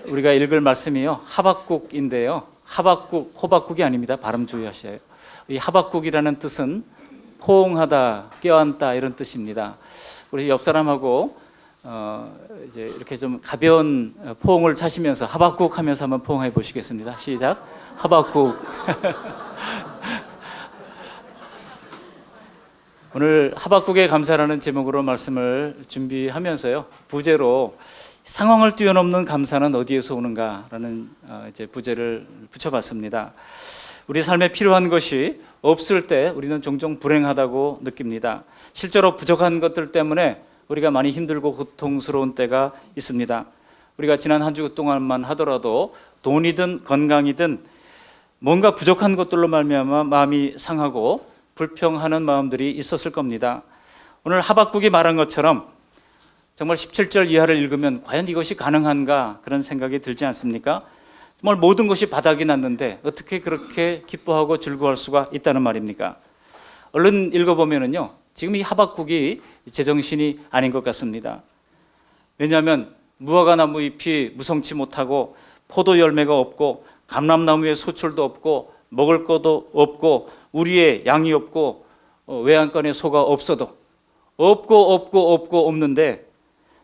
오늘 우리가 읽을 말씀이요, 하박국인데요. 하박국, 호박국이 아닙니다. 발음 주의하셔야 해요. 이 하박국이라는 뜻은 포옹하다, 껴안다 이런 뜻입니다. 우리 옆 사람하고 이제 이렇게 좀 가벼운 포옹을 차시면서 하박국 하면서 한번 포옹해 보시겠습니다. 시작. 하박국. 오늘 하박국에 감사라는 제목으로 말씀을 준비하면서요, 부제로 상황을 뛰어넘는 감사는 어디에서 오는가라는 이제 부제를 붙여봤습니다. 우리 삶에 필요한 것이 없을 때 우리는 종종 불행하다고 느낍니다. 실제로 부족한 것들 때문에 우리가 많이 힘들고 고통스러운 때가 있습니다. 우리가 지난 한 주 동안만 하더라도 돈이든 건강이든 뭔가 부족한 것들로 말미암아 마음이 상하고 불평하는 마음들이 있었을 겁니다. 오늘 하박국이 말한 것처럼 정말 17절 이하를 읽으면 과연 이것이 가능한가 그런 생각이 들지 않습니까? 정말 모든 것이 바닥이 났는데 어떻게 그렇게 기뻐하고 즐거워할 수가 있다는 말입니까? 얼른 읽어보면은요, 지금 이 하박국이 제정신이 아닌 것 같습니다. 왜냐하면 무화과 나무 잎이 무성치 못하고 포도 열매가 없고 감람나무에 소출도 없고 먹을 것도 없고 우리의 양이 없고 외양간에 소가 없어도 없고 없는데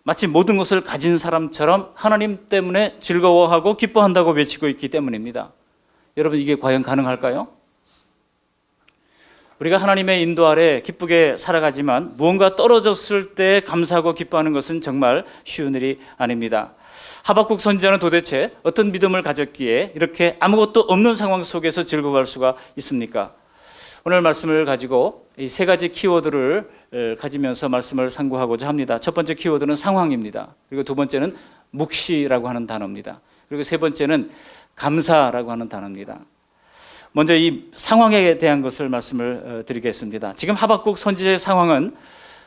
마치 모든 것을 가진 사람처럼 하나님 때문에 즐거워하고 기뻐한다고 외치고 있기 때문입니다. 여러분, 이게 과연 가능할까요? 우리가 하나님의 인도 아래 기쁘게 살아가지만 무언가 떨어졌을 때 감사하고 기뻐하는 것은 정말 쉬운 일이 아닙니다. 하박국 선지자는 도대체 어떤 믿음을 가졌기에 이렇게 아무것도 없는 상황 속에서 즐거워할 수가 있습니까? 오늘 말씀을 가지고 이 세 가지 키워드를 가지면서 말씀을 상고하고자 합니다. 첫 번째 키워드는 상황입니다. 그리고 두 번째는 묵시라고 하는 단어입니다. 그리고 세 번째는 감사라고 하는 단어입니다. 먼저 이 상황에 대한 것을 말씀을 드리겠습니다. 지금 하박국 선지자의 상황은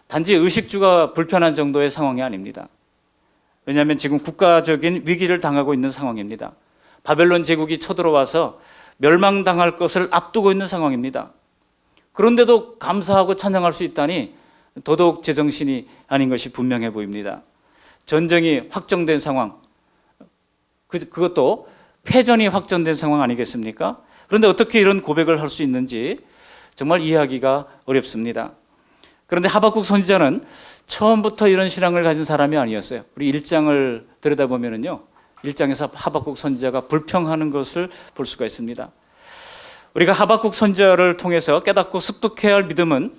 단지 의식주가 불편한 정도의 상황이 아닙니다. 왜냐하면 지금 국가적인 위기를 당하고 있는 상황입니다. 바벨론 제국이 쳐들어와서 멸망당할 것을 앞두고 있는 상황입니다. 그런데도 감사하고 찬양할 수 있다니 더더욱 제정신이 아닌 것이 분명해 보입니다. 전쟁이 확정된 상황, 그것도 패전이 확정된 상황 아니겠습니까? 그런데 어떻게 이런 고백을 할 수 있는지 정말 이해하기가 어렵습니다. 그런데 하박국 선지자는 처음부터 이런 신앙을 가진 사람이 아니었어요. 우리 1장을 들여다보면요, 1장에서 하박국 선지자가 불평하는 것을 볼 수가 있습니다. 우리가 하박국 선지자를 통해서 깨닫고 습득해야 할 믿음은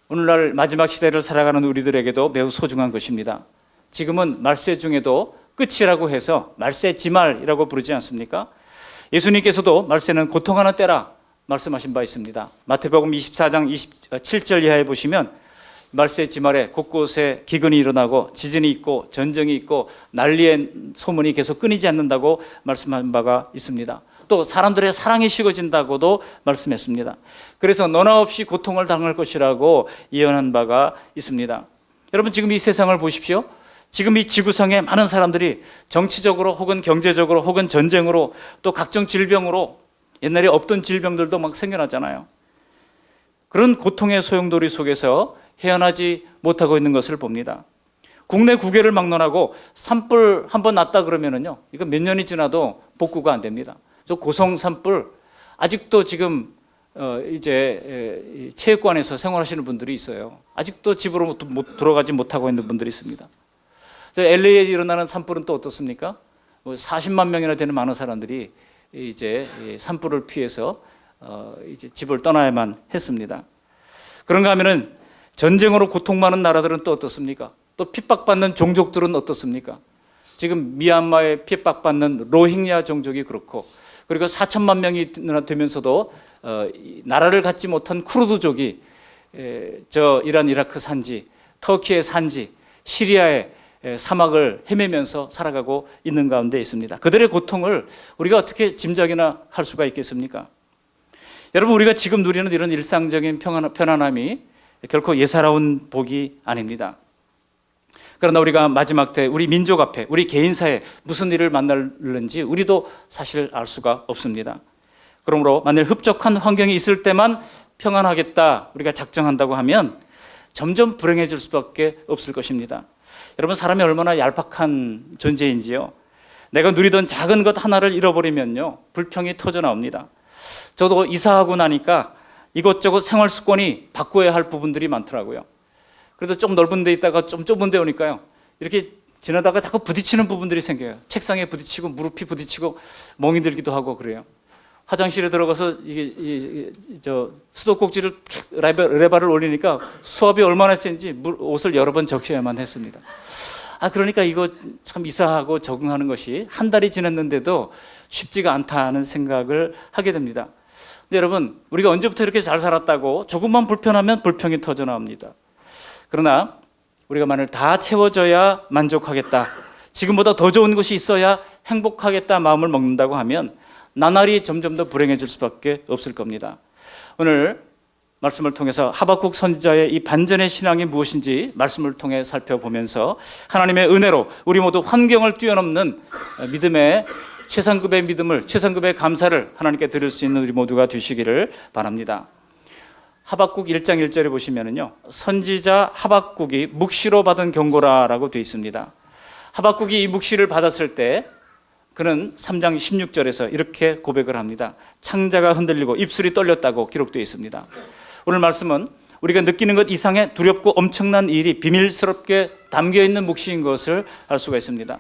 오늘날 마지막 시대를 살아가는 우리들에게도 매우 소중한 것입니다. 지금은 말세 중에도 끝이라고 해서 말세 지말이라고 부르지 않습니까? 예수님께서도 말세는 고통하는 때라 말씀하신 바 있습니다. 마태복음 24장 27절 이하에 보시면 말세 지말에 곳곳에 기근이 일어나고 지진이 있고 전쟁이 있고 난리의 소문이 계속 끊이지 않는다고 말씀한 바가 있습니다. 또 사람들의 사랑이 식어진다고도 말씀했습니다. 그래서 너나 없이 고통을 당할 것이라고 예언한 바가 있습니다. 여러분, 지금 이 세상을 보십시오. 지금 이 지구상에 많은 사람들이 정치적으로 혹은 경제적으로 혹은 전쟁으로 또 각종 질병으로, 옛날에 없던 질병들도 막 생겨나잖아요. 그런 고통의 소용돌이 속에서 헤어나지 못하고 있는 것을 봅니다. 국내 국외를 막론하고 산불 한번 났다 그러면은요, 이거 몇 년이 지나도 복구가 안 됩니다. 저 고성 산불 아직도 지금 이제 체육관에서 생활하시는 분들이 있어요. 아직도 집으로 돌아가지 못하고 있는 분들이 있습니다. 저 LA에 일어나는 산불은 또 어떻습니까? 40만 명이나 되는 많은 사람들이 이제 산불을 피해서 이제 집을 떠나야만 했습니다. 그런가 하면은 전쟁으로 고통 많은 나라들은 또 어떻습니까? 또 핍박받는 종족들은 어떻습니까? 지금 미얀마에 핍박받는 로힝야 종족이 그렇고, 그리고 4천만 명이 되면서도 나라를 갖지 못한 쿠르드족이 저 이란, 이라크 산지, 터키의 산지, 시리아의 사막을 헤매면서 살아가고 있는 가운데 있습니다. 그들의 고통을 우리가 어떻게 짐작이나 할 수가 있겠습니까? 여러분, 우리가 지금 누리는 이런 일상적인 편안함이 결코 예사로운 복이 아닙니다. 그러나 우리가 마지막 때 우리 민족 앞에, 우리 개인사에 무슨 일을 만날는지 우리도 사실 알 수가 없습니다. 그러므로 만일 흡족한 환경이 있을 때만 평안하겠다 우리가 작정한다고 하면 점점 불행해질 수밖에 없을 것입니다. 여러분, 사람이 얼마나 얄팍한 존재인지요. 내가 누리던 작은 것 하나를 잃어버리면요, 불평이 터져 나옵니다. 저도 이사하고 나니까 이것저것 생활 습관이 바꿔야 할 부분들이 많더라고요. 그래도 좀 넓은 데 있다가 좀 좁은 데 오니까요, 이렇게 지나다가 자꾸 부딪히는 부분들이 생겨요. 책상에 부딪히고 무릎이 부딪히고 멍이 들기도 하고 그래요. 화장실에 들어가서 수도꼭지를 레바를 올리니까 수압이 얼마나 센지 옷을 여러 번 적셔야만 했습니다. 그러니까 이거 참 이사하고 적응하는 것이 한 달이 지났는데도 쉽지가 않다는 생각을 하게 됩니다. 근데 여러분, 우리가 언제부터 이렇게 잘 살았다고 조금만 불편하면 불평이 터져 나옵니다. 그러나 우리가 만일 다 채워져야 만족하겠다, 지금보다 더 좋은 것이 있어야 행복하겠다 마음을 먹는다고 하면 나날이 점점 더 불행해질 수밖에 없을 겁니다. 오늘 말씀을 통해서 하박국 선지자의 이 반전의 신앙이 무엇인지 말씀을 통해 살펴보면서 하나님의 은혜로 우리 모두 환경을 뛰어넘는 믿음의 최상급의 믿음을, 최상급의 감사를 하나님께 드릴 수 있는 우리 모두가 되시기를 바랍니다. 하박국 1장 1절에 보시면은요, 선지자 하박국이 묵시로 받은 경고라라고 되어 있습니다. 하박국이 이 묵시를 받았을 때 그는 3장 16절에서 이렇게 고백을 합니다. 창자가 흔들리고 입술이 떨렸다고 기록되어 있습니다. 오늘 말씀은 우리가 느끼는 것 이상의 두렵고 엄청난 일이 비밀스럽게 담겨있는 묵시인 것을 알 수가 있습니다.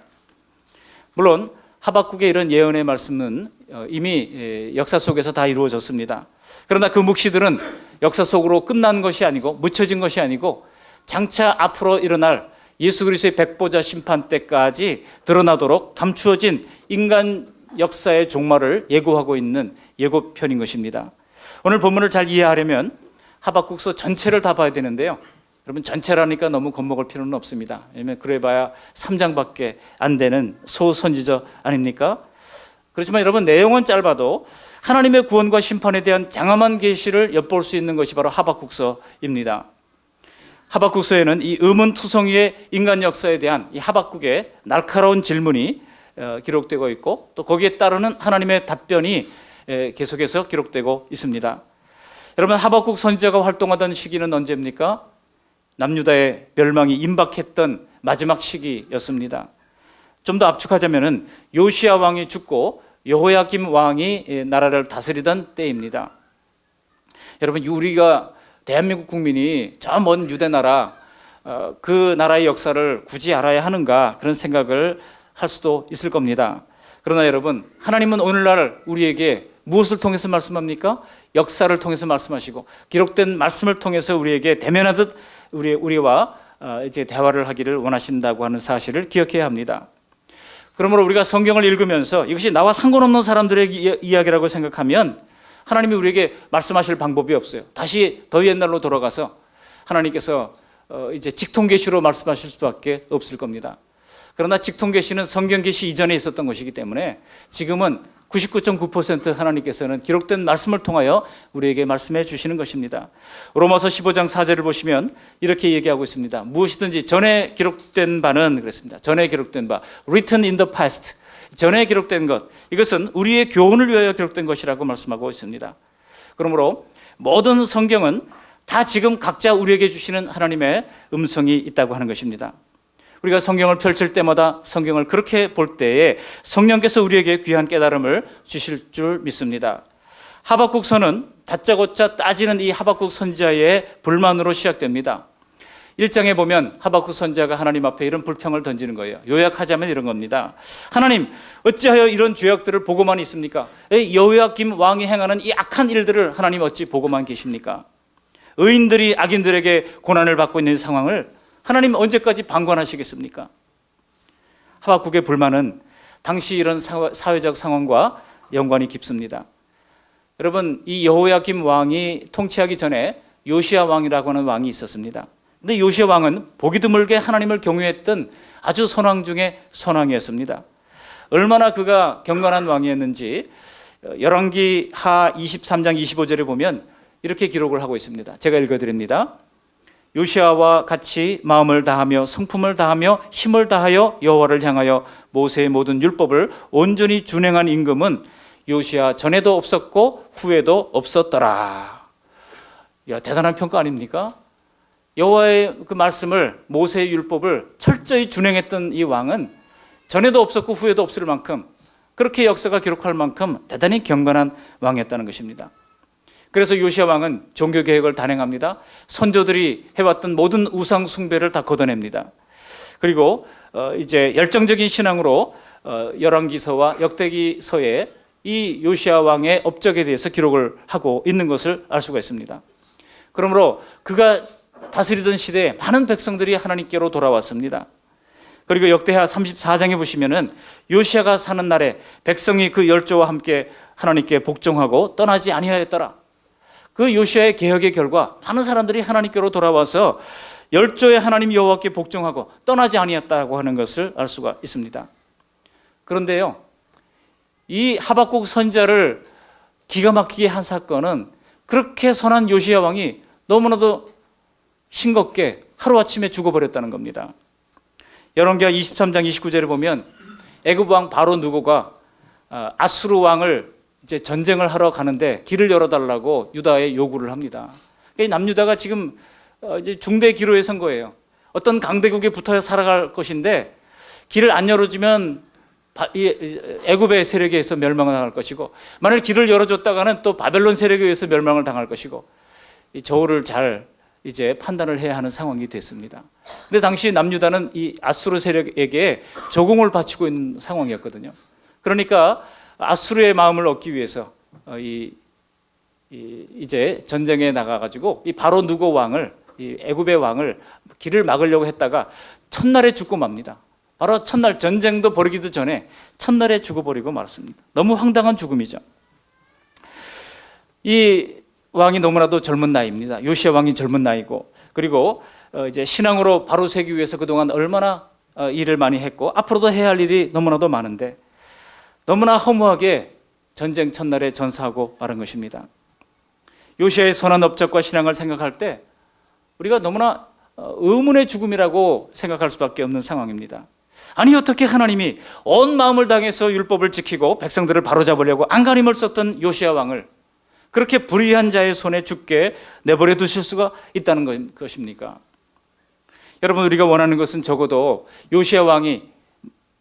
물론 하박국의 이런 예언의 말씀은 이미 역사 속에서 다 이루어졌습니다. 그러나 그 묵시들은 역사 속으로 끝난 것이 아니고 묻혀진 것이 아니고 장차 앞으로 일어날 예수 그리스도의 백보자 심판 때까지 드러나도록 감추어진 인간 역사의 종말을 예고하고 있는 예고편인 것입니다. 오늘 본문을 잘 이해하려면 하박국서 전체를 다 봐야 되는데요, 여러분, 전체라니까 너무 겁먹을 필요는 없습니다. 왜냐하면 그래봐야 3장밖에 안 되는 소선지자 아닙니까? 그렇지만 여러분, 내용은 짧아도 하나님의 구원과 심판에 대한 장엄한 계시를 엿볼 수 있는 것이 바로 하박국서입니다. 하박국서에는 이 의문투성이의 인간 역사에 대한 이 하박국의 날카로운 질문이 기록되고 있고, 또 거기에 따르는 하나님의 답변이 계속해서 기록되고 있습니다. 여러분, 하박국 선지자가 활동하던 시기는 언제입니까? 남유다의 멸망이 임박했던 마지막 시기였습니다. 좀 더 압축하자면은 요시야 왕이 죽고 여호야김 왕이 나라를 다스리던 때입니다. 여러분, 우리가 대한민국 국민이 저 먼 유대 나라, 그 나라의 역사를 굳이 알아야 하는가, 그런 생각을 할 수도 있을 겁니다. 그러나 여러분, 하나님은 오늘날 우리에게 무엇을 통해서 말씀합니까? 역사를 통해서 말씀하시고 기록된 말씀을 통해서 우리에게 대면하듯 우리와 이제 대화를 하기를 원하신다고 하는 사실을 기억해야 합니다. 그러므로 우리가 성경을 읽으면서 이것이 나와 상관없는 사람들의 이야기라고 생각하면 하나님이 우리에게 말씀하실 방법이 없어요. 다시 더 옛날로 돌아가서 하나님께서 이제 직통계시로 말씀하실 수밖에 없을 겁니다. 그러나 직통계시는 성경계시 이전에 있었던 것이기 때문에 지금은 99.9% 하나님께서는 기록된 말씀을 통하여 우리에게 말씀해 주시는 것입니다. 로마서 15장 4절을 보시면 이렇게 얘기하고 있습니다. 무엇이든지 전에 기록된 바는, 그랬습니다. 전에 기록된 바, written in the past, 전에 기록된 것, 이것은 우리의 교훈을 위하여 기록된 것이라고 말씀하고 있습니다. 그러므로 모든 성경은 다 지금 각자 우리에게 주시는 하나님의 음성이 있다고 하는 것입니다. 우리가 성경을 펼칠 때마다 성경을 그렇게 볼 때에 성령께서 우리에게 귀한 깨달음을 주실 줄 믿습니다. 하박국서는 다짜고짜 따지는 이 하박국 선지자의 불만으로 시작됩니다. 1장에 보면 하박국 선지자가 하나님 앞에 이런 불평을 던지는 거예요. 요약하자면 이런 겁니다. 하나님, 어찌하여 이런 죄악들을 보고만 있습니까? 여호야김 왕이 행하는 이 악한 일들을 하나님 어찌 보고만 계십니까? 의인들이 악인들에게 고난을 받고 있는 상황을 하나님 언제까지 방관하시겠습니까? 하박국의 불만은 당시 이런 사회적 상황과 연관이 깊습니다. 여러분, 이 여호야김 왕이 통치하기 전에 요시야 왕이라고 하는 왕이 있었습니다. 근데 요시야 왕은 보기 드물게 하나님을 경외했던 아주 선왕 중에 선왕이었습니다. 얼마나 그가 경건한 왕이었는지 열왕기 하 23장 25절에 보면 이렇게 기록을 하고 있습니다. 제가 읽어드립니다. 요시야와 같이 마음을 다하며 성품을 다하며 힘을 다하여 여호와를 향하여 모세의 모든 율법을 온전히 준행한 임금은 요시야 전에도 없었고 후에도 없었더라. 야, 대단한 평가 아닙니까? 여호와의 그 말씀을, 모세의 율법을 철저히 준행했던 이 왕은 전에도 없었고 후에도 없을 만큼, 그렇게 역사가 기록할 만큼 대단히 경건한 왕이었다는 것입니다. 그래서 요시야 왕은 종교 개혁을 단행합니다. 선조들이 해왔던 모든 우상 숭배를 다 걷어냅니다. 그리고 이제 열정적인 신앙으로 열왕기서와 역대기서에 이 요시야 왕의 업적에 대해서 기록을 하고 있는 것을 알 수가 있습니다. 그러므로 그가 다스리던 시대에 많은 백성들이 하나님께로 돌아왔습니다. 그리고 역대하 34장에 보시면은 요시야가 사는 날에 백성이 그 열조와 함께 하나님께 복종하고 떠나지 아니하였더라. 그 요시야의 개혁의 결과 많은 사람들이 하나님께로 돌아와서 열조의 하나님 여호와께 복종하고 떠나지 아니했다고 하는 것을 알 수가 있습니다. 그런데요, 이 하박국 선지자를 기가 막히게 한 사건은 그렇게 선한 요시야 왕이 너무나도 싱겁게 하루아침에 죽어버렸다는 겁니다. 열왕기하 23장 29절에 보면 애굽 왕 바로 누고가 아수르 왕을 이제 전쟁을 하러 가는데 길을 열어달라고 유다에 요구를 합니다. 남유다가 지금 이제 중대 기로에 선 거예요. 어떤 강대국에 붙어 살아갈 것인데 길을 안 열어주면 애굽의 세력에 의해서 멸망을 당할 것이고, 만일 길을 열어줬다가는 또 바벨론 세력에 의해서 멸망을 당할 것이고, 이 저울을 잘 이제 판단을 해야 하는 상황이 됐습니다. 근데 당시 남유다는 이 아수르 세력에게 조공을 바치고 있는 상황이었거든요. 그러니까 아수르의 마음을 얻기 위해서 이제 전쟁에 나가가지고 이 바로 누고 왕을, 이 애굽의 왕을 길을 막으려고 했다가 첫날에 죽고 맙니다. 바로 첫날, 전쟁도 벌이기도 전에 첫날에 죽어버리고 말았습니다. 너무 황당한 죽음이죠. 이 왕이 너무나도 젊은 나이입니다. 요시야 왕이 젊은 나이고, 그리고 이제 신앙으로 바로 세기 위해서 그동안 얼마나 일을 많이 했고 앞으로도 해야 할 일이 너무나도 많은데 너무나 허무하게 전쟁 첫날에 전사하고 마른 것입니다. 요시야의 선한 업적과 신앙을 생각할 때 우리가 너무나 의문의 죽음이라고 생각할 수밖에 없는 상황입니다. 아니, 어떻게 하나님이 온 마음을 다해서 율법을 지키고 백성들을 바로잡으려고 안간힘을 썼던 요시야 왕을 그렇게 불의한 자의 손에 죽게 내버려 두실 수가 있다는 것입니까? 여러분, 우리가 원하는 것은 적어도 요시야 왕이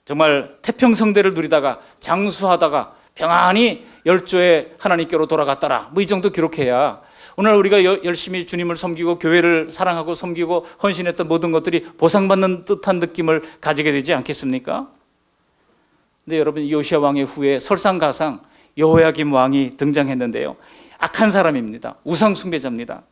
정말 태평성대를 누리다가 장수하다가 평안히 열조의 하나님께로 돌아갔더라, 뭐 이 정도 기록해야 오늘 우리가 열심히 주님을 섬기고 교회를 사랑하고 섬기고 헌신했던 모든 것들이 보상받는 듯한 느낌을 가지게 되지 않겠습니까? 근데 여러분, 요시야 왕의 후에 설상가상 여호야김 왕이 등장했는데요, 악한 사람입니다. 우상 숭배자입니다.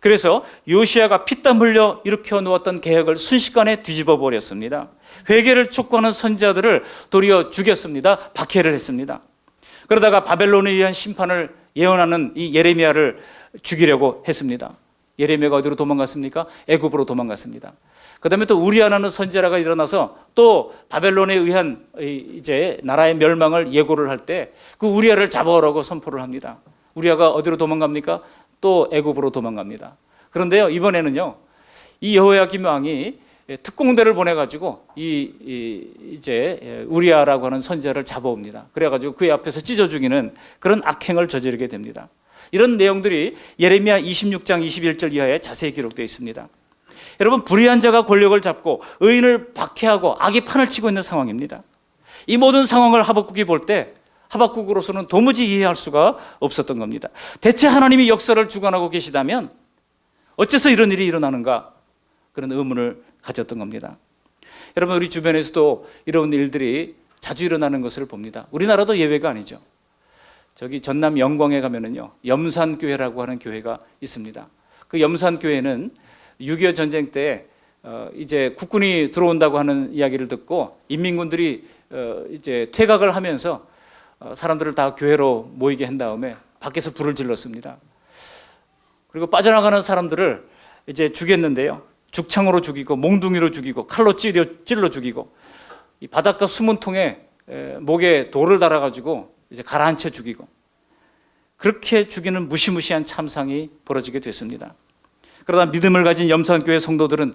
그래서 요시야가 피땀 흘려 일으켜 놓았던 계획을 순식간에 뒤집어 버렸습니다. 회개를 촉구하는 선지자들을 도리어 죽였습니다. 박해를 했습니다. 그러다가 바벨론에 의한 심판을 예언하는 이 예레미야를 죽이려고 했습니다. 예레미야가 어디로 도망갔습니까? 애굽으로 도망갔습니다. 그 다음에 또 우리아라는 선지자가 일어나서 또 바벨론에 의한 이제 나라의 멸망을 예고를 할 때 그 우리아를 잡아오라고 선포를 합니다. 우리아가 어디로 도망갑니까? 또 애굽으로 도망갑니다. 그런데요, 이번에는요, 이 여호야김 왕이 특공대를 보내가지고 이제 우리아라고 하는 선지자를 잡아옵니다. 그래가지고 그의 앞에서 찢어 죽이는 그런 악행을 저지르게 됩니다. 이런 내용들이 예레미야 26장 21절 이하에 자세히 기록되어 있습니다. 여러분, 불의한 자가 권력을 잡고 의인을 박해하고 악이 판을 치고 있는 상황입니다. 이 모든 상황을 하박국이 볼 때 하박국으로서는 도무지 이해할 수가 없었던 겁니다. 대체 하나님이 역사를 주관하고 계시다면 어째서 이런 일이 일어나는가, 그런 의문을 가졌던 겁니다. 여러분, 우리 주변에서도 이런 일들이 자주 일어나는 것을 봅니다. 우리나라도 예외가 아니죠. 저기 전남 영광에 가면은요, 염산교회라고 하는 교회가 있습니다. 그 염산교회는 6.25 전쟁 때 이제 국군이 들어온다고 하는 이야기를 듣고 인민군들이 이제 퇴각을 하면서 사람들을 다 교회로 모이게 한 다음에 밖에서 불을 질렀습니다. 그리고 빠져나가는 사람들을 이제 죽였는데요, 죽창으로 죽이고 몽둥이로 죽이고 칼로 찔러 죽이고 이 바닷가 수문통에 목에 돌을 달아가지고 이제 가라앉혀 죽이고, 그렇게 죽이는 무시무시한 참상이 벌어지게 됐습니다. 그러다 믿음을 가진 염산교회 성도들은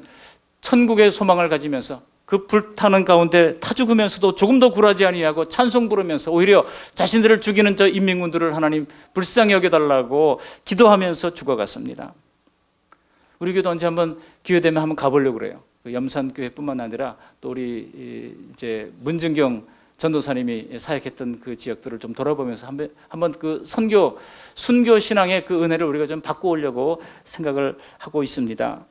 천국의 소망을 가지면서 그 불타는 가운데 타 죽으면서도 조금도 굴하지 아니하고 찬송 부르면서 오히려 자신들을 죽이는 저 인민군들을 하나님 불쌍히 여겨달라고 기도하면서 죽어갔습니다. 우리 교도 언제 한번 기회 되면 한번 가보려고 그래요. 그 염산교회뿐만 아니라 또 우리 이제 문증경 전도사님이 사역했던 그 지역들을 좀 돌아보면서 한번 그 순교 신앙의 그 은혜를 우리가 좀 바꿔오려고 생각을 하고 있습니다.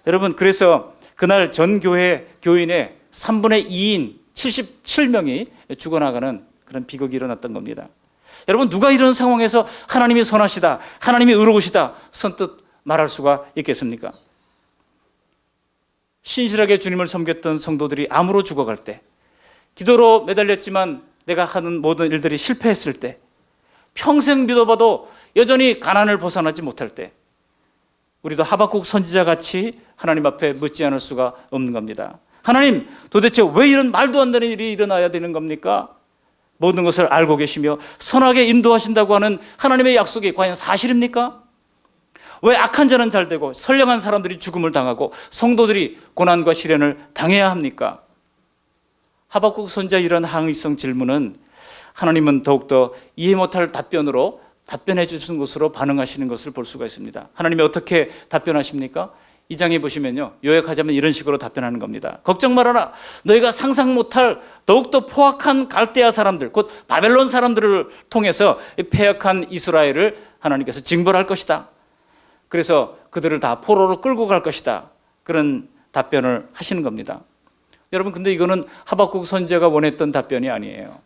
여러분, 그래서 그날 전 교회 교인의 3분의 2인 77명이 죽어나가는 그런 비극이 일어났던 겁니다. 여러분, 누가 이런 상황에서 하나님이 선하시다, 하나님이 의로우시다 선뜻 말할 수가 있겠습니까? 신실하게 주님을 섬겼던 성도들이 암으로 죽어갈 때, 기도로 매달렸지만 내가 하는 모든 일들이 실패했을 때, 평생 믿어봐도 여전히 가난을 벗어나지 못할 때, 우리도 하박국 선지자 같이 하나님 앞에 묻지 않을 수가 없는 겁니다. 하나님, 도대체 왜 이런 말도 안 되는 일이 일어나야 되는 겁니까? 모든 것을 알고 계시며 선하게 인도하신다고 하는 하나님의 약속이 과연 사실입니까? 왜 악한 자는 잘 되고 선량한 사람들이 죽음을 당하고 성도들이 고난과 시련을 당해야 합니까? 하박국 선지자 이런 항의성 질문은 하나님은 더욱더 이해 못할 답변으로 답변해 주시는 것으로 반응하시는 것을 볼 수가 있습니다. 하나님이 어떻게 답변하십니까? 2장에 보시면요, 요약하자면 이런 식으로 답변하는 겁니다. 걱정 말아라. 너희가 상상 못할 더욱더 포악한 갈대아 사람들, 곧 바벨론 사람들을 통해서 패역한 이스라엘을 하나님께서 징벌할 것이다. 그래서 그들을 다 포로로 끌고 갈 것이다. 그런 답변을 하시는 겁니다. 여러분, 근데 이거는 하박국 선지자가 원했던 답변이 아니에요.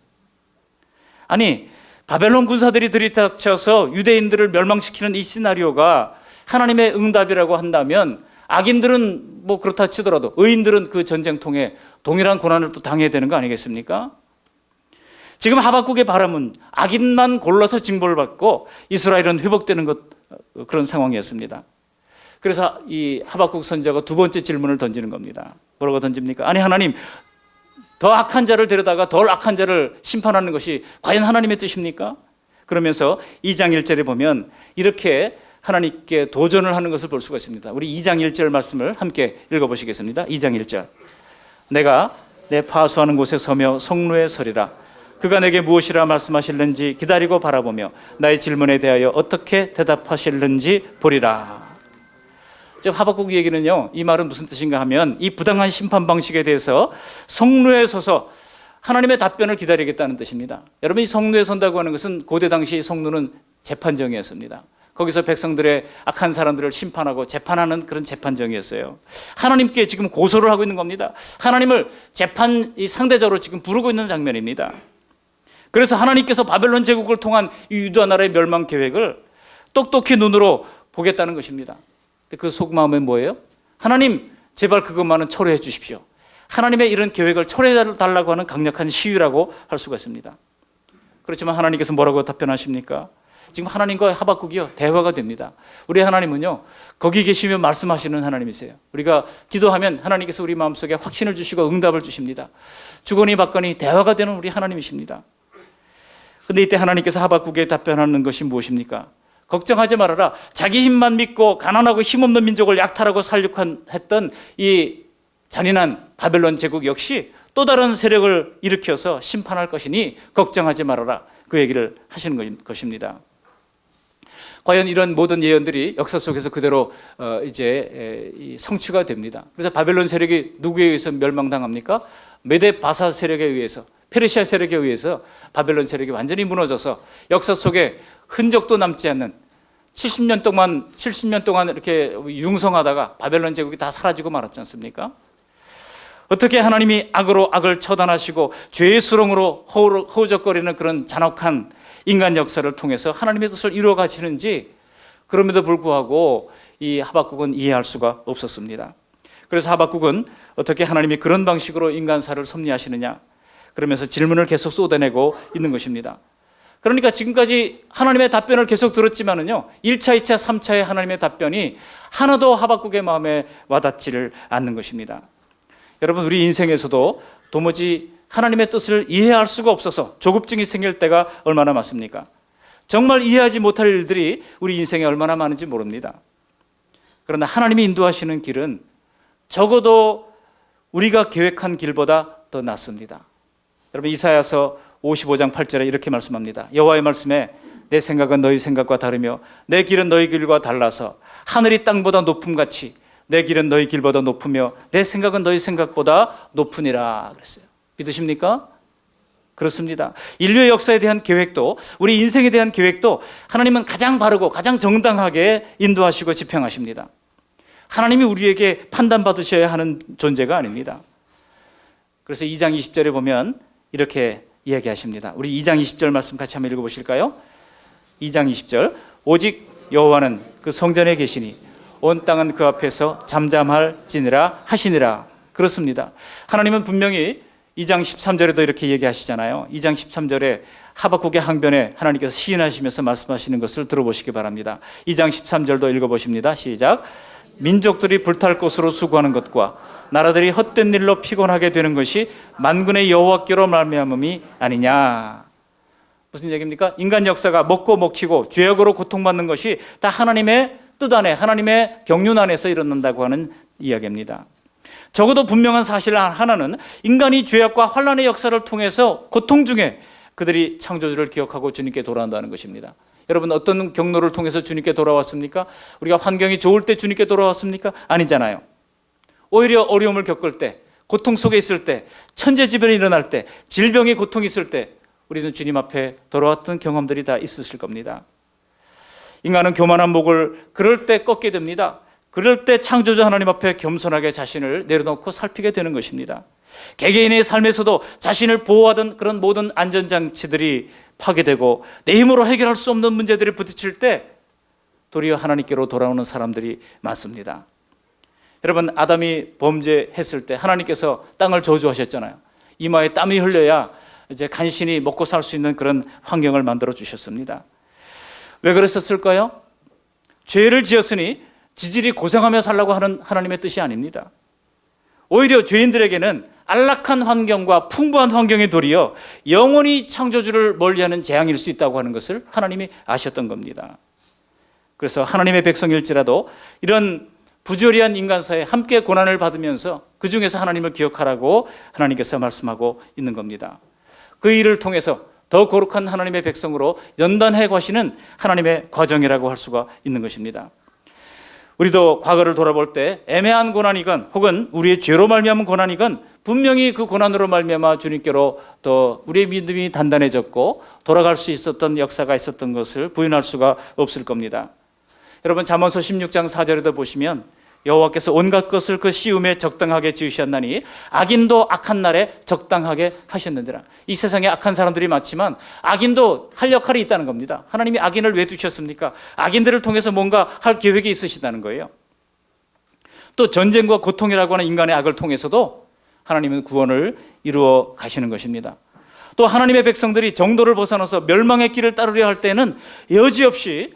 아니, 바벨론 군사들이 들이닥쳐서 유대인들을 멸망시키는 이 시나리오가 하나님의 응답이라고 한다면 악인들은 뭐 그렇다 치더라도 의인들은 그 전쟁통에 동일한 고난을 또 당해야 되는 거 아니겠습니까? 지금 하박국의 바람은 악인만 골라서 징벌을 받고 이스라엘은 회복되는 그런 상황이었습니다. 그래서 이 하박국 선지자가 두 번째 질문을 던지는 겁니다. 뭐라고 던집니까? 아니, 하나님, 더 악한 자를 데려다가 덜 악한 자를 심판하는 것이 과연 하나님의 뜻입니까? 그러면서 2장 1절에 보면 이렇게 하나님께 도전을 하는 것을 볼 수가 있습니다. 우리 2장 1절 말씀을 함께 읽어보시겠습니다. 2장 1절. 내가 내 파수하는 곳에 서며 성루에 서리라. 그가 내게 무엇이라 말씀하실는지 기다리고 바라보며 나의 질문에 대하여 어떻게 대답하실는지 보리라. 지금 하박국 얘기는요, 이 말은 무슨 뜻인가 하면 이 부당한 심판 방식에 대해서 성루에 서서 하나님의 답변을 기다리겠다는 뜻입니다. 여러분, 이 성루에 선다고 하는 것은 고대 당시 성루는 재판정이었습니다. 거기서 백성들의 악한 사람들을 심판하고 재판하는 그런 재판정이었어요. 하나님께 지금 고소를 하고 있는 겁니다. 하나님을 재판 상대자로 지금 부르고 있는 장면입니다. 그래서 하나님께서 바벨론 제국을 통한 이 유다 나라의 멸망 계획을 똑똑히 눈으로 보겠다는 것입니다. 그 속마음은 뭐예요? 하나님, 제발 그것만은 철회해 주십시오. 하나님의 이런 계획을 철회해 달라고 하는 강력한 시위라고 할 수가 있습니다. 그렇지만 하나님께서 뭐라고 답변하십니까? 지금 하나님과 하박국이요, 대화가 됩니다. 우리 하나님은요, 거기 계시며 말씀하시는 하나님이세요. 우리가 기도하면 하나님께서 우리 마음속에 확신을 주시고 응답을 주십니다. 주거니 받거니 대화가 되는 우리 하나님이십니다. 그런데 이때 하나님께서 하박국에 답변하는 것이 무엇입니까? 걱정하지 말아라. 자기 힘만 믿고 가난하고 힘없는 민족을 약탈하고 살육했던 이 잔인한 바벨론 제국 역시 또 다른 세력을 일으켜서 심판할 것이니 걱정하지 말아라. 그 얘기를 하시는 것입니다. 과연 이런 모든 예언들이 역사 속에서 그대로 이제 성취가 됩니다. 그래서 바벨론 세력이 누구에 의해서 멸망당합니까? 메데 바사 세력에 의해서, 페르시아 세력에 의해서 바벨론 세력이 완전히 무너져서 역사 속에 흔적도 남지 않는 70년 동안 이렇게 융성하다가 바벨론 제국이 다 사라지고 말았지 않습니까? 어떻게 하나님이 악으로 악을 처단하시고 죄의 수렁으로 허우적거리는 그런 잔혹한 인간 역사를 통해서 하나님의 뜻을 이루어 가시는지, 그럼에도 불구하고 이 하박국은 이해할 수가 없었습니다. 그래서 하박국은 어떻게 하나님이 그런 방식으로 인간사를 섭리하시느냐, 그러면서 질문을 계속 쏟아내고 있는 것입니다. 그러니까 지금까지 하나님의 답변을 계속 들었지만은요, 1차, 2차, 3차의 하나님의 답변이 하나도 하박국의 마음에 와닿지를 않는 것입니다. 여러분, 우리 인생에서도 도무지 하나님의 뜻을 이해할 수가 없어서 조급증이 생길 때가 얼마나 많습니까? 정말 이해하지 못할 일들이 우리 인생에 얼마나 많은지 모릅니다. 그러나 하나님이 인도하시는 길은 적어도 우리가 계획한 길보다 더 낫습니다. 여러분, 이사야서 55장 8절에 이렇게 말씀합니다. 여호와의 말씀에 내 생각은 너희 생각과 다르며 내 길은 너희 길과 달라서 하늘이 땅보다 높음같이 내 길은 너희 길보다 높으며 내 생각은 너희 생각보다 높으니라 그랬어요. 믿으십니까? 그렇습니다. 인류의 역사에 대한 계획도, 우리 인생에 대한 계획도 하나님은 가장 바르고 가장 정당하게 인도하시고 집행하십니다. 하나님이 우리에게 판단받으셔야 하는 존재가 아닙니다. 그래서 2장 20절에 보면 이렇게 이야기하십니다. 우리 2장 20절 말씀 같이 한번 읽어보실까요? 2장 20절, 오직 여호와는 그 성전에 계시니 온 땅은 그 앞에서 잠잠할지니라 하시니라. 그렇습니다. 하나님은 분명히 2장 13절에도 이렇게 얘기하시잖아요. 2장 13절에 하박국의 항변에 하나님께서 시인하시면서 말씀하시는 것을 들어보시기 바랍니다. 2장 13절도 읽어보십니다. 시작. 민족들이 불탈 곳으로 수고하는 것과 나라들이 헛된 일로 피곤하게 되는 것이 만군의 여호와께로 말미암음이 아니냐. 무슨 얘기입니까? 인간 역사가 먹고 먹히고 죄악으로 고통받는 것이 다 하나님의 뜻 안에, 하나님의 경륜 안에서 일어난다고 하는 이야기입니다. 적어도 분명한 사실 하나는 인간이 죄악과 환난의 역사를 통해서 고통 중에 그들이 창조주를 기억하고 주님께 돌아온다는 것입니다. 여러분, 어떤 경로를 통해서 주님께 돌아왔습니까? 우리가 환경이 좋을 때 주님께 돌아왔습니까? 아니잖아요. 오히려 어려움을 겪을 때, 고통 속에 있을 때, 천재지변이 일어날 때, 질병의 고통이 있을 때 우리는 주님 앞에 돌아왔던 경험들이 다 있으실 겁니다. 인간은 교만한 목을 그럴 때 꺾게 됩니다. 그럴 때 창조주 하나님 앞에 겸손하게 자신을 내려놓고 살피게 되는 것입니다. 개개인의 삶에서도 자신을 보호하던 그런 모든 안전장치들이 파괴되고 내 힘으로 해결할 수 없는 문제들이 부딪힐 때 도리어 하나님께로 돌아오는 사람들이 많습니다. 여러분, 아담이 범죄했을 때 하나님께서 땅을 저주하셨잖아요. 이마에 땀이 흘려야 이제 간신히 먹고 살 수 있는 그런 환경을 만들어 주셨습니다. 왜 그랬었을까요? 죄를 지었으니 지질이 고생하며 살라고 하는 하나님의 뜻이 아닙니다. 오히려 죄인들에게는 안락한 환경과 풍부한 환경이 도리어 영원히 창조주를 멀리하는 재앙일 수 있다고 하는 것을 하나님이 아셨던 겁니다. 그래서 하나님의 백성일지라도 이런 부조리한 인간사에 함께 고난을 받으면서 그 중에서 하나님을 기억하라고 하나님께서 말씀하고 있는 겁니다. 그 일을 통해서 더 거룩한 하나님의 백성으로 연단해 가시는 하나님의 과정이라고 할 수가 있는 것입니다. 우리도 과거를 돌아볼 때 애매한 고난이건 혹은 우리의 죄로 말미암은 고난이건 분명히 그 고난으로 말미암아 주님께로 더 우리의 믿음이 단단해졌고 돌아갈 수 있었던 역사가 있었던 것을 부인할 수가 없을 겁니다. 여러분, 잠언서 16장 4절에도 보시면 여호와께서 온갖 것을 그 시음에 적당하게 지으셨나니 악인도 악한 날에 적당하게 하셨느니라. 이 세상에 악한 사람들이 많지만 악인도 할 역할이 있다는 겁니다. 하나님이 악인을 왜 두셨습니까? 악인들을 통해서 뭔가 할 계획이 있으시다는 거예요. 또 전쟁과 고통이라고 하는 인간의 악을 통해서도 하나님은 구원을 이루어 가시는 것입니다. 또 하나님의 백성들이 정도를 벗어나서 멸망의 길을 따르려 할 때는 여지없이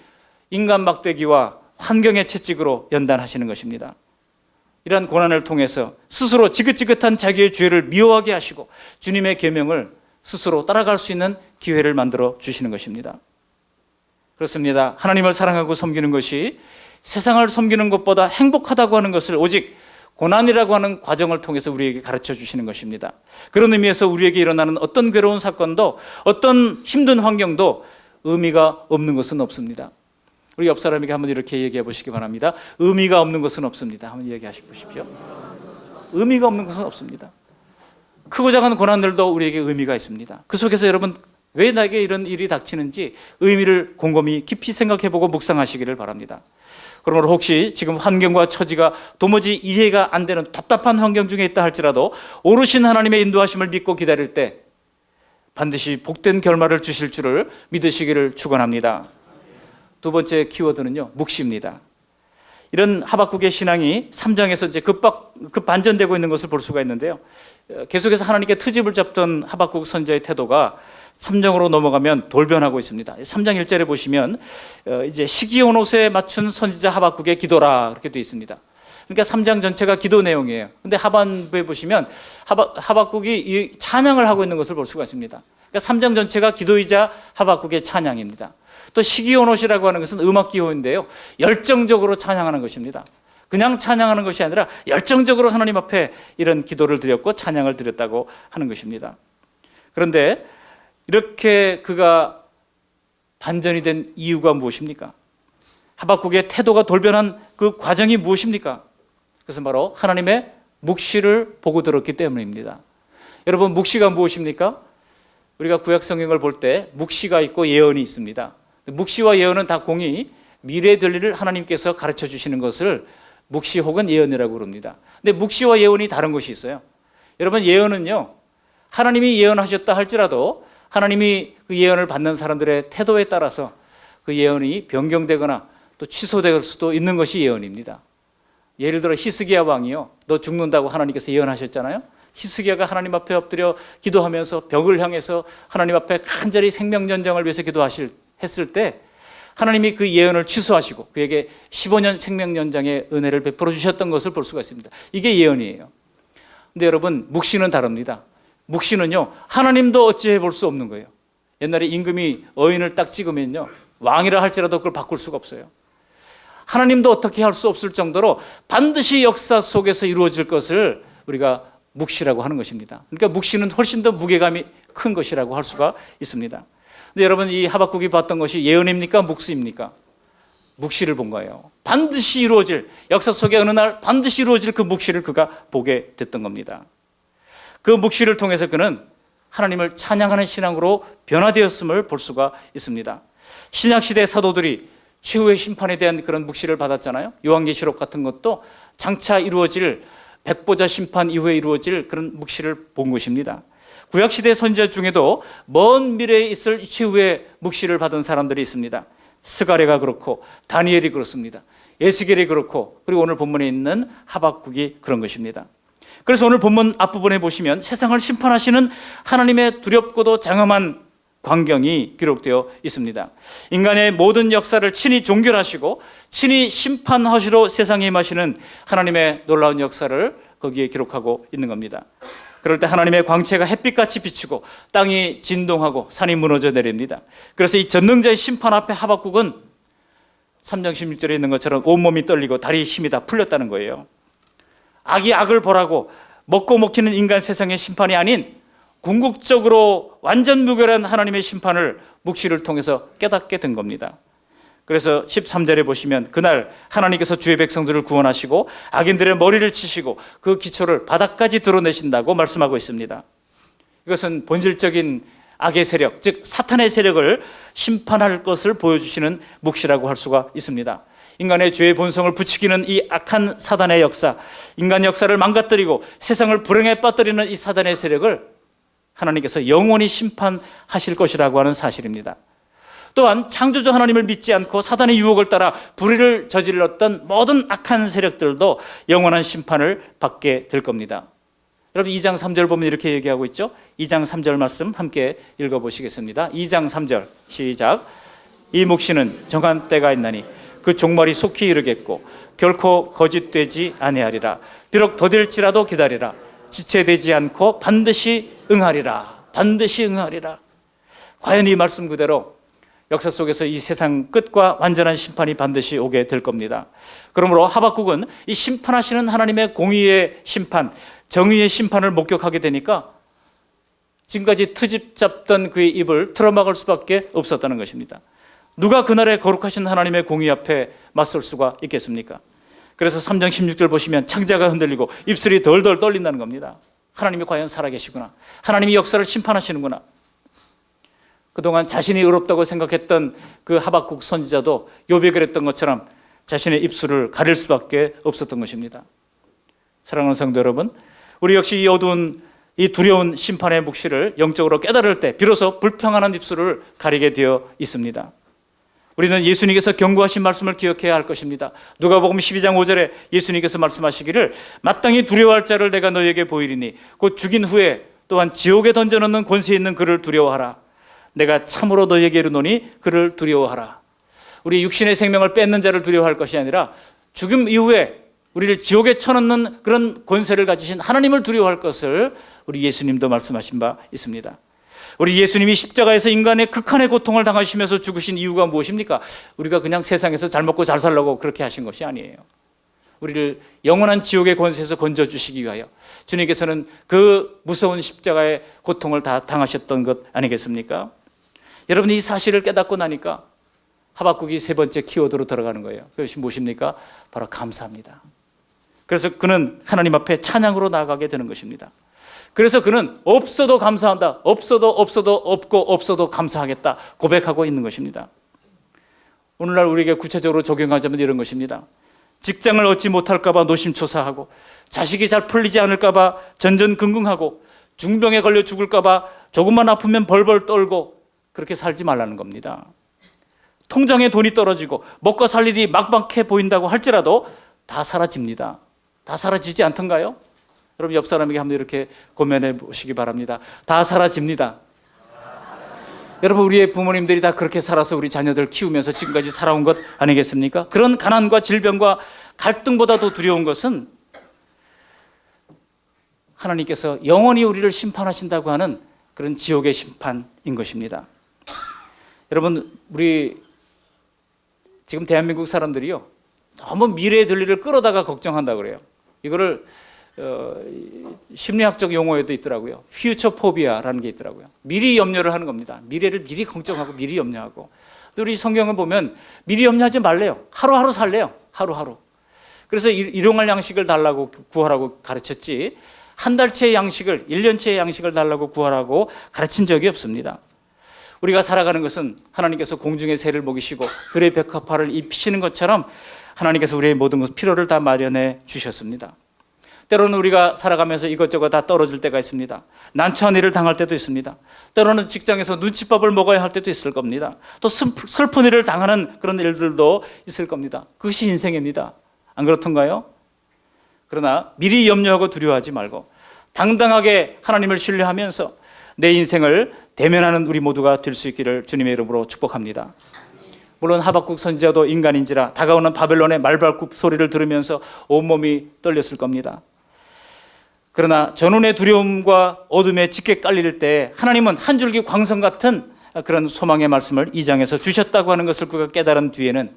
인간 막대기와 환경의 채찍으로 연단하시는 것입니다. 이러한 고난을 통해서 스스로 지긋지긋한 자기의 죄를 미워하게 하시고 주님의 계명을 스스로 따라갈 수 있는 기회를 만들어 주시는 것입니다. 그렇습니다. 하나님을 사랑하고 섬기는 것이 세상을 섬기는 것보다 행복하다고 하는 것을 오직 고난이라고 하는 과정을 통해서 우리에게 가르쳐 주시는 것입니다. 그런 의미에서 우리에게 일어나는 어떤 괴로운 사건도 어떤 힘든 환경도 의미가 없는 것은 없습니다. 우리 옆 사람에게 한번 이렇게 얘기해 보시기 바랍니다. 의미가 없는 것은 없습니다. 한번 얘기하시 보십시오. 의미가 없는 것은 없습니다. 크고 작은 고난들도 우리에게 의미가 있습니다. 그 속에서 여러분, 왜 나에게 이런 일이 닥치는지 의미를 곰곰이 깊이 생각해보고 묵상하시기를 바랍니다. 그러므로 혹시 지금 환경과 처지가 도무지 이해가 안 되는 답답한 환경 중에 있다 할지라도 오르신 하나님의 인도하심을 믿고 기다릴 때 반드시 복된 결말을 주실 줄을 믿으시기를 축원합니다. 두 번째 키워드는요, 묵시입니다. 이런 하박국의 신앙이 3장에서 이제 급반전되고 있는 것을 볼 수가 있는데요. 계속해서 하나님께 트집을 잡던 하박국 선지자의 태도가 3장으로 넘어가면 돌변하고 있습니다. 3장 1절에 보시면 이제 시기온 옷에 맞춘 선지자 하박국의 기도라 그렇게 되어 있습니다. 그러니까 3장 전체가 기도 내용이에요. 근데 하반부에 보시면 하박국이 이 찬양을 하고 있는 것을 볼 수가 있습니다. 그러니까 3장 전체가 기도이자 하박국의 찬양입니다. 또 시기온 옷이라고 하는 것은 음악 기호인데요, 열정적으로 찬양하는 것입니다. 그냥 찬양하는 것이 아니라 열정적으로 하나님 앞에 이런 기도를 드렸고 찬양을 드렸다고 하는 것입니다. 그런데 이렇게 그가 반전이 된 이유가 무엇입니까? 하박국의 태도가 돌변한 그 과정이 무엇입니까? 그것은 바로 하나님의 묵시를 보고 들었기 때문입니다. 여러분, 묵시가 무엇입니까? 우리가 구약 성경을 볼 때 묵시가 있고 예언이 있습니다. 묵시와 예언은 다 공이 미래에 될 일을 하나님께서 가르쳐 주시는 것을 묵시 혹은 예언이라고 그럽니다. 근데 묵시와 예언이 다른 것이 있어요. 여러분, 예언은요, 하나님이 예언하셨다 할지라도 하나님이 그 예언을 받는 사람들의 태도에 따라서 그 예언이 변경되거나 또 취소될 수도 있는 것이 예언입니다. 예를 들어 히스기야 왕이요, 너 죽는다고 하나님께서 예언하셨잖아요. 히스기야가 하나님 앞에 엎드려 기도하면서 벽을 향해서 하나님 앞에 간절히 생명연장을 위해서 했을 때 하나님이 그 예언을 취소하시고 그에게 15년 생명연장의 은혜를 베풀어 주셨던 것을 볼 수가 있습니다. 이게 예언이에요. 근데 여러분, 묵시는 다릅니다. 묵시는요, 하나님도 어찌해 볼 수 없는 거예요. 옛날에 임금이 어인을 딱 찍으면요, 왕이라 할지라도 그걸 바꿀 수가 없어요. 하나님도 어떻게 할 수 없을 정도로 반드시 역사 속에서 이루어질 것을 우리가 묵시라고 하는 것입니다. 그러니까 묵시는 훨씬 더 무게감이 큰 것이라고 할 수가 있습니다. 근데 여러분, 이 하박국이 봤던 것이 예언입니까? 묵시입니까? 묵시를 본 거예요. 반드시 이루어질, 역사 속에 어느 날 반드시 이루어질 그 묵시를 그가 보게 됐던 겁니다. 그 묵시를 통해서 그는 하나님을 찬양하는 신앙으로 변화되었음을 볼 수가 있습니다. 신약시대 사도들이 최후의 심판에 대한 그런 묵시를 받았잖아요. 요한계시록 같은 것도 장차 이루어질 백보자 심판 이후에 이루어질 그런 묵시를 본 것입니다. 구약시대 선지자 중에도 먼 미래에 있을 최후의 묵시를 받은 사람들이 있습니다. 스가랴가 그렇고 다니엘이 그렇습니다. 에스겔이 그렇고, 그리고 오늘 본문에 있는 하박국이 그런 것입니다. 그래서 오늘 본문 앞부분에 보시면 세상을 심판하시는 하나님의 두렵고도 장엄한 광경이 기록되어 있습니다. 인간의 모든 역사를 친히 종결하시고 친히 심판하시러 세상에 임하시는 하나님의 놀라운 역사를 거기에 기록하고 있는 겁니다. 그럴 때 하나님의 광채가 햇빛같이 비추고 땅이 진동하고 산이 무너져 내립니다. 그래서 이 전능자의 심판 앞에 하박국은 3장 16절에 있는 것처럼 온몸이 떨리고 다리에 힘이 다 풀렸다는 거예요. 악이 악을 벌하고 먹고 먹히는 인간 세상의 심판이 아닌 궁극적으로 완전 무결한 하나님의 심판을 묵시를 통해서 깨닫게 된 겁니다. 그래서 13절에 보시면 그날 하나님께서 주의 백성들을 구원하시고 악인들의 머리를 치시고 그 기초를 바닥까지 드러내신다고 말씀하고 있습니다. 이것은 본질적인 악의 세력, 즉 사탄의 세력을 심판할 것을 보여주시는 묵시라고 할 수가 있습니다. 인간의 죄의 본성을 부추기는 이 악한 사단의 역사, 인간 역사를 망가뜨리고 세상을 불행에 빠뜨리는 이 사단의 세력을 하나님께서 영원히 심판하실 것이라고 하는 사실입니다. 또한 창조주 하나님을 믿지 않고 사단의 유혹을 따라 불의를 저질렀던 모든 악한 세력들도 영원한 심판을 받게 될 겁니다. 여러분, 2장 3절 보면 이렇게 얘기하고 있죠. 2장 3절 말씀 함께 읽어보시겠습니다. 2장 3절 시작. 이 묵시는 정한 때가 있나니 그 종말이 속히 이르겠고 결코 거짓되지 아니하리라. 비록 더딜지라도 기다리라. 지체되지 않고 반드시 응하리라. 반드시 응하리라. 과연 이 말씀 그대로 역사 속에서 이 세상 끝과 완전한 심판이 반드시 오게 될 겁니다. 그러므로 하박국은 이 심판하시는 하나님의 공의의 심판, 정의의 심판을 목격하게 되니까 지금까지 트집 잡던 그의 입을 틀어막을 수밖에 없었다는 것입니다. 누가 그날의 거룩하신 하나님의 공의 앞에 맞설 수가 있겠습니까? 그래서 3장 16절 보시면 창자가 흔들리고 입술이 덜덜 떨린다는 겁니다. 하나님이 과연 살아계시구나. 하나님이 역사를 심판하시는구나. 그동안 자신이 의롭다고 생각했던 그 하박국 선지자도 욥이 그랬던 것처럼 자신의 입술을 가릴 수밖에 없었던 것입니다. 사랑하는 성도 여러분, 우리 역시 이 어두운 이 두려운 심판의 묵시를 영적으로 깨달을 때 비로소 불평하는 입술을 가리게 되어 있습니다. 우리는 예수님께서 경고하신 말씀을 기억해야 할 것입니다. 누가복음 12장 5절에 예수님께서 말씀하시기를 마땅히 두려워할 자를 내가 너희에게 보이리니 곧 죽인 후에 또한 지옥에 던져놓는 권세 있는 그를 두려워하라. 내가 참으로 너희에게 이르노니 그를 두려워하라. 우리 육신의 생명을 뺏는 자를 두려워할 것이 아니라 죽음 이후에 우리를 지옥에 쳐넣는 그런 권세를 가지신 하나님을 두려워할 것을 우리 예수님도 말씀하신 바 있습니다. 우리 예수님이 십자가에서 인간의 극한의 고통을 당하시면서 죽으신 이유가 무엇입니까? 우리가 그냥 세상에서 잘 먹고 잘 살려고 그렇게 하신 것이 아니에요. 우리를 영원한 지옥의 권세에서 건져주시기 위하여 주님께서는 그 무서운 십자가의 고통을 다 당하셨던 것 아니겠습니까? 여러분, 이 사실을 깨닫고 나니까 하박국이 세 번째 키워드로 들어가는 거예요. 그것이 무엇입니까? 바로 감사합니다. 그래서 그는 하나님 앞에 찬양으로 나아가게 되는 것입니다. 그래서 그는 없어도 감사한다, 없어도 없고 없어도 감사하겠다 고백하고 있는 것입니다. 오늘날 우리에게 구체적으로 적용하자면 이런 것입니다. 직장을 얻지 못할까 봐 노심초사하고, 자식이 잘 풀리지 않을까 봐 전전긍긍하고, 중병에 걸려 죽을까 봐 조금만 아프면 벌벌 떨고, 그렇게 살지 말라는 겁니다. 통장에 돈이 떨어지고 먹고 살 일이 막막해 보인다고 할지라도 다 사라집니다. 다 사라지지 않던가요? 여러분 옆 사람에게 한번 이렇게 고면해 보시기 바랍니다. 다 사라집니다. 여러분 우리의 부모님들이 다 그렇게 살아서 우리 자녀들 키우면서 지금까지 살아온 것 아니겠습니까? 그런 가난과 질병과 갈등보다도 두려운 것은 하나님께서 영원히 우리를 심판하신다고 하는 그런 지옥의 심판인 것입니다. 여러분 우리 지금 대한민국 사람들이요, 너무 미래에 될 일을 끌어다가 걱정한다고 그래요. 이거를 심리학적 용어에도 있더라고요. 퓨처 포비아라는 게 있더라고요. 미리 염려를 하는 겁니다. 미래를 미리 걱정하고 미리 염려하고. 우리 성경을 보면 미리 염려하지 말래요. 하루하루 살래요. 하루하루. 그래서 일용할 양식을 달라고 구하라고 가르쳤지, 한 달치의 양식을, 1년치의 양식을 달라고 구하라고 가르친 적이 없습니다. 우리가 살아가는 것은 하나님께서 공중의 새를 먹이시고 들의 백합화를 입히시는 것처럼 하나님께서 우리의 모든 것 필요를 다 마련해 주셨습니다. 때로는 우리가 살아가면서 이것저것 다 떨어질 때가 있습니다. 난처한 일을 당할 때도 있습니다. 때로는 직장에서 눈칫밥을 먹어야 할 때도 있을 겁니다. 또 슬픈 일을 당하는 그런 일들도 있을 겁니다. 그것이 인생입니다. 안 그렇던가요? 그러나 미리 염려하고 두려워하지 말고 당당하게 하나님을 신뢰하면서 내 인생을 대면하는 우리 모두가 될 수 있기를 주님의 이름으로 축복합니다. 물론 하박국 선지자도 인간인지라 다가오는 바벨론의 말발굽 소리를 들으면서 온몸이 떨렸을 겁니다. 그러나 전운의 두려움과 어둠에 짙게 깔릴 때 하나님은 한 줄기 광선 같은 그런 소망의 말씀을 2장에서 주셨다고 하는 것을 그가 깨달은 뒤에는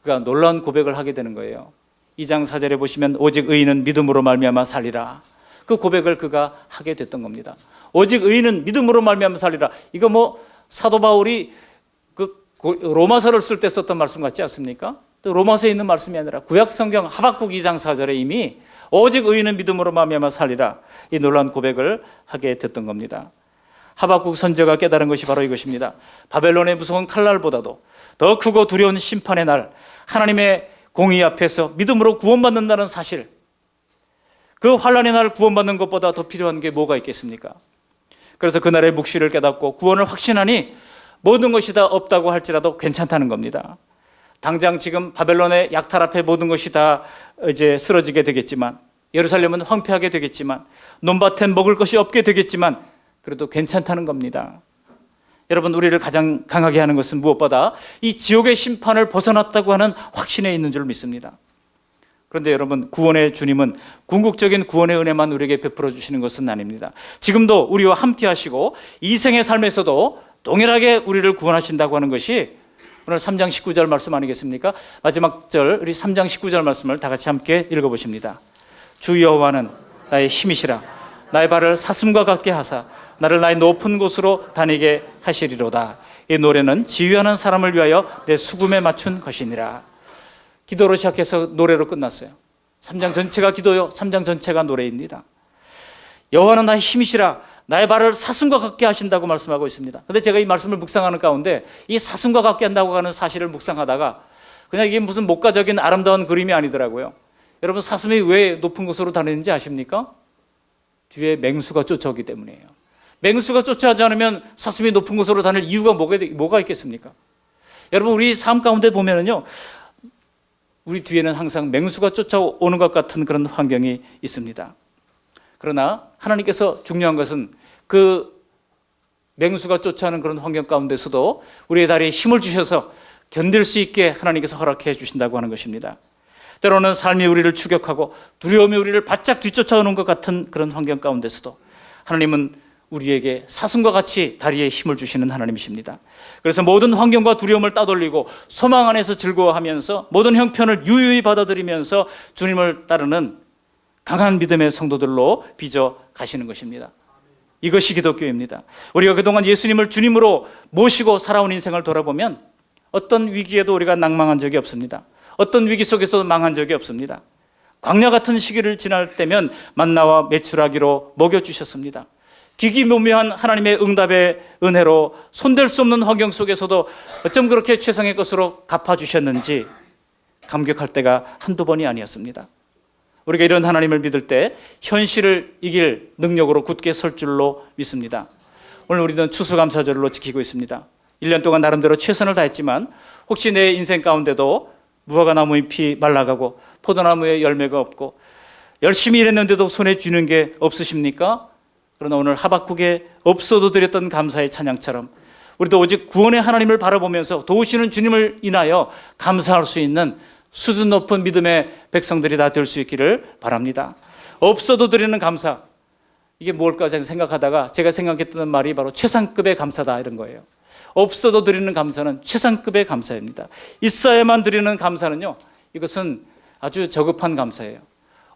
그가 놀라운 고백을 하게 되는 거예요. 2장 4절에 보시면 오직 의인은 믿음으로 말미암아 살리라. 그 고백을 그가 하게 됐던 겁니다. 오직 의인은 믿음으로 말미암아 살리라. 이거 뭐 사도 바울이 그 로마서를 쓸 때 썼던 말씀 같지 않습니까? 또 로마서에 있는 말씀이 아니라 구약 성경 하박국 2장 4절에 이미 오직 의인은 믿음으로 말미암아 살리라, 이 놀라운 고백을 하게 됐던 겁니다. 하박국 선지자가 깨달은 것이 바로 이것입니다. 바벨론의 무서운 칼날보다도 더 크고 두려운 심판의 날, 하나님의 공의 앞에서 믿음으로 구원받는다는 사실, 그 환난의 날 구원받는 것보다 더 필요한 게 뭐가 있겠습니까? 그래서 그날의 묵시를 깨닫고 구원을 확신하니 모든 것이 다 없다고 할지라도 괜찮다는 겁니다. 당장 지금 바벨론의 약탈 앞에 모든 것이 다 이제 쓰러지게 되겠지만, 예루살렘은 황폐하게 되겠지만, 논밭엔 먹을 것이 없게 되겠지만, 그래도 괜찮다는 겁니다. 여러분 우리를 가장 강하게 하는 것은 무엇보다 이 지옥의 심판을 벗어났다고 하는 확신에 있는 줄 믿습니다. 그런데 여러분 구원의 주님은 궁극적인 구원의 은혜만 우리에게 베풀어 주시는 것은 아닙니다. 지금도 우리와 함께 하시고 이 생의 삶에서도 동일하게 우리를 구원하신다고 하는 것이 오늘 3장 19절 말씀 아니겠습니까? 마지막 절 우리 3장 19절 말씀을 다 같이 함께 읽어보십니다. 주 여호와는 나의 힘이시라. 나의 발을 사슴과 같게 하사 나를 나의 높은 곳으로 다니게 하시리로다. 이 노래는 지휘하는 사람을 위하여 내 수금에 맞춘 것이니라. 기도로 시작해서 노래로 끝났어요. 3장 전체가 기도요, 3장 전체가 노래입니다. 여호와는 나의 힘이시라. 나의 발을 사슴과 같게 하신다고 말씀하고 있습니다. 그런데 제가 이 말씀을 묵상하는 가운데 이 사슴과 같게 한다고 하는 사실을 묵상하다가 그냥 이게 무슨 목가적인 아름다운 그림이 아니더라고요. 여러분 사슴이 왜 높은 곳으로 다니는지 아십니까? 뒤에 맹수가 쫓아오기 때문이에요. 맹수가 쫓아오지 않으면 사슴이 높은 곳으로 다닐 이유가 뭐가 있겠습니까? 여러분 우리 삶 가운데 보면은요, 우리 뒤에는 항상 맹수가 쫓아오는 것 같은 그런 환경이 있습니다. 그러나 하나님께서 중요한 것은 그 맹수가 쫓아오는 그런 환경 가운데서도 우리의 다리에 힘을 주셔서 견딜 수 있게 하나님께서 허락해 주신다고 하는 것입니다. 때로는 삶이 우리를 추격하고 두려움이 우리를 바짝 뒤쫓아오는 것 같은 그런 환경 가운데서도 하나님은 우리에게 사슴과 같이 다리에 힘을 주시는 하나님이십니다. 그래서 모든 환경과 두려움을 따돌리고 소망 안에서 즐거워하면서 모든 형편을 유유히 받아들이면서 주님을 따르는 강한 믿음의 성도들로 빚어 가시는 것입니다. 이것이 기독교입니다. 우리가 그동안 예수님을 주님으로 모시고 살아온 인생을 돌아보면 어떤 위기에도 우리가 낭망한 적이 없습니다. 어떤 위기 속에서도 망한 적이 없습니다. 광야 같은 시기를 지날 때면 만나와 메추라기로 먹여주셨습니다. 기기묘묘한 하나님의 응답의 은혜로 손댈 수 없는 환경 속에서도 어쩜 그렇게 최상의 것으로 갚아주셨는지 감격할 때가 한두 번이 아니었습니다. 우리가 이런 하나님을 믿을 때 현실을 이길 능력으로 굳게 설 줄로 믿습니다. 오늘 우리는 추수감사절로 지키고 있습니다. 1년 동안 나름대로 최선을 다했지만 혹시 내 인생 가운데도 무화과나무 잎이 말라가고 포도나무에 열매가 없고 열심히 일했는데도 손에 쥐는 게 없으십니까? 그러나 오늘 하박국에 없어도 드렸던 감사의 찬양처럼 우리도 오직 구원의 하나님을 바라보면서 도우시는 주님을 인하여 감사할 수 있는 수준 높은 믿음의 백성들이 다 될 수 있기를 바랍니다. 없어도 드리는 감사, 이게 뭘까 생각하다가 제가 생각했던 말이 바로 최상급의 감사다 이런 거예요. 없어도 드리는 감사는 최상급의 감사입니다. 있어야만 드리는 감사는요, 이것은 아주 저급한 감사예요.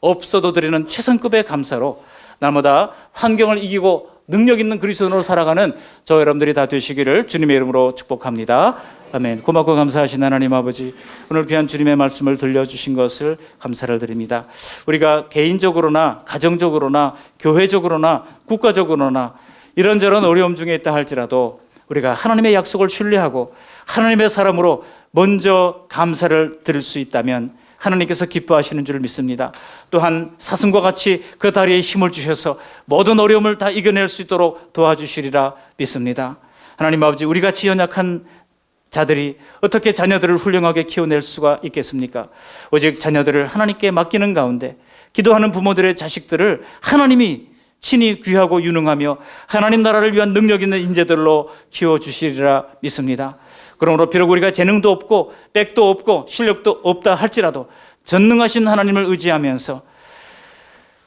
없어도 드리는 최상급의 감사로 날마다 환경을 이기고 능력 있는 그리스도인으로 살아가는 저 여러분들이 다 되시기를 주님의 이름으로 축복합니다. 아멘. 고맙고 감사하신 하나님 아버지, 오늘 귀한 주님의 말씀을 들려주신 것을 감사를 드립니다. 우리가 개인적으로나 가정적으로나 교회적으로나 국가적으로나 이런저런 어려움 중에 있다 할지라도 우리가 하나님의 약속을 신뢰하고 하나님의 사람으로 먼저 감사를 드릴 수 있다면 하나님께서 기뻐하시는 줄 믿습니다. 또한 사슴과 같이 그 다리에 힘을 주셔서 모든 어려움을 다 이겨낼 수 있도록 도와주시리라 믿습니다. 하나님 아버지, 우리 같이 연약한 자들이 어떻게 자녀들을 훌륭하게 키워낼 수가 있겠습니까? 오직 자녀들을 하나님께 맡기는 가운데 기도하는 부모들의 자식들을 하나님이 친히 귀하고 유능하며 하나님 나라를 위한 능력 있는 인재들로 키워주시리라 믿습니다. 그러므로 비록 우리가 재능도 없고 백도 없고 실력도 없다 할지라도 전능하신 하나님을 의지하면서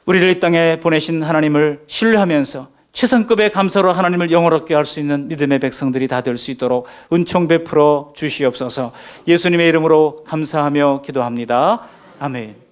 우리를 이 땅에 보내신 하나님을 신뢰하면서 최상급의 감사로 하나님을 영원롭게 할 수 있는 믿음의 백성들이 다 될 수 있도록 은총 베풀어 주시옵소서. 예수님의 이름으로 감사하며 기도합니다. 아멘.